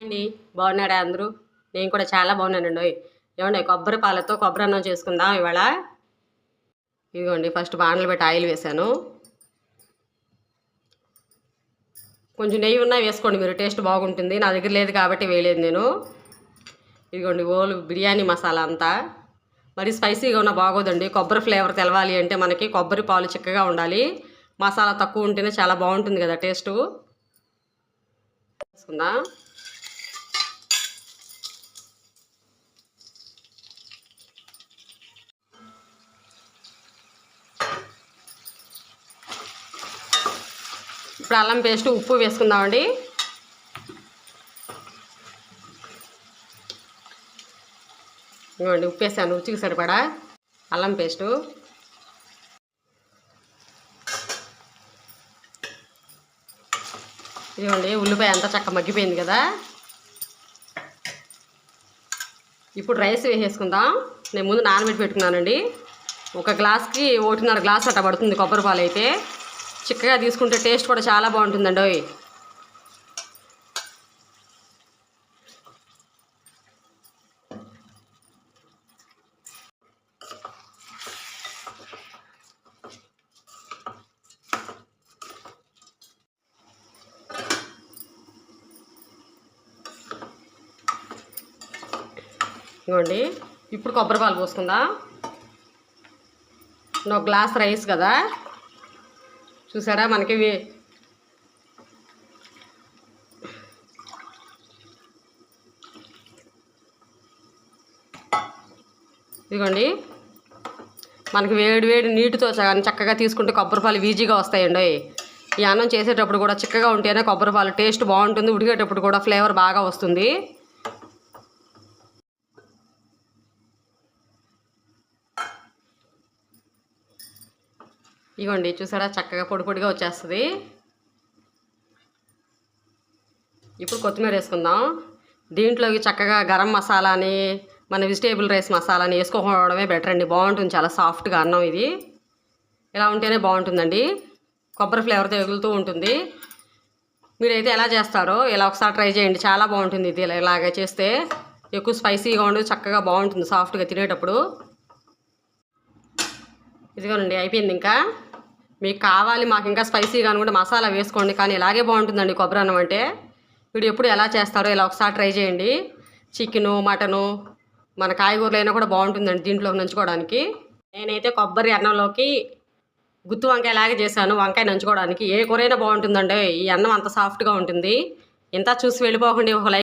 అండి బాగున్నారా అందరూ? నేను కూడా చాలా బాగున్నానండి. ఏమండి కొబ్బరి పాలతో కొబ్బరి అన్నం చేసుకుందాం ఇవాళ. ఇదిగోండి ఫస్ట్ బాణలు పెట్టి ఆయిల్ వేసాను. కొంచెం నెయ్యి ఉన్నా వేసుకోండి, మీరు టేస్ట్ బాగుంటుంది. నా దగ్గర లేదు కాబట్టి వేయలేదు నేను. ఇదిగోండి ఓలు బిర్యానీ మసాలా అంతా. మరి స్పైసీగా ఉన్న బాగోదండి. కొబ్బరి ఫ్లేవర్ తెలవాలి అంటే మనకి కొబ్బరి పాలు చిక్కగా ఉండాలి. మసాలా తక్కువ ఉంటేనే చాలా బాగుంటుంది కదా టేస్టు. వేసుకుందాం. ఇప్పుడు అల్లం పేస్ట్ ఉప్పు వేసుకుందామండి. ఇవ్వండి ఉప్పు వేసాను రుచికి సరిపడా. అల్లం పేస్టు, ఇదిగోండి ఉల్లిపాయ అంతా చక్క మగ్గిపోయింది కదా. ఇప్పుడు రైస్ వేసేసుకుందాం. నేను ముందు నానబెట్టి పెట్టుకున్నానండి. ఒక గ్లాస్కి 1.5 గ్లాస్ అట్లా పడుతుంది కొబ్బరి పాలు అయితే. చిక్కగా తీసుకుంటే టేస్ట్ కూడా చాలా బాగుంటుందండి. ఇవ్వండి ఇప్పుడు కొబ్బరి పాలు పోసుకుందాం. 1 గ్లాస్ రైస్ కదా, చూసారా మనకి ఇదిగోండి మనకి వేడి వేడి నీటితో చక్కగా తీసుకుంటే కొబ్బరి పాలు ఈజీగా వస్తాయండి. ఈ అన్నం చేసేటప్పుడు కూడా చిక్కగా ఉంటేనే కొబ్బరి పాలు టేస్ట్ బాగుంటుంది. ఉడికేటప్పుడు కూడా ఫ్లేవర్ బాగా వస్తుంది. ఇవ్వండి చూసారా చక్కగా పొడి పొడిగా వచ్చేస్తుంది. ఇప్పుడు కొత్తిమీర వేసుకుందాం. దీంట్లోకి చక్కగా గరం మసాలాని మన వెజిటేబుల్ రైస్ మసాలాని వేసుకోవడమే బెటర్ అండి. బాగుంటుంది, చాలా సాఫ్ట్గా అన్నం ఇది. ఇలా ఉంటేనే బాగుంటుందండి, కొబ్బరి ఫ్లేవర్ తగులుతూ ఉంటుంది. మీరైతే ఎలా చేస్తారో ఇలా ఒకసారి ట్రై చేయండి, చాలా బాగుంటుంది. ఇది ఇలాగ చేస్తే ఎక్కువ స్పైసీగా ఉండదు, చక్కగా బాగుంటుంది సాఫ్ట్గా తినేటప్పుడు. ఇదిగోనండి అయిపోయింది. ఇంకా మీకు కావాలి మాకు ఇంకా స్పైసీగా అనుకుంటే మసాలా వేసుకోండి, కానీ ఇలాగే బాగుంటుందండి కొబ్బరి అన్నం అంటే. వీడు ఎప్పుడు ఎలా చేస్తారో ఇలా ఒకసారి ట్రై చేయండి. చికెను మటను మన కాయగూరలు అయినా కూడా బాగుంటుందండి దీంట్లోకి నంచుకోవడానికి. నేనైతే కొబ్బరి అన్నంలోకి గుత్తి వంకాయ లాగే చేశాను. వంకాయ నంచుకోవడానికి ఏ కూరైనా బాగుంటుందండి. ఈ అన్నం అంత సాఫ్ట్గా ఉంటుంది. ఇంత చూసి వెళ్ళిపోకండి, ఒక లైక్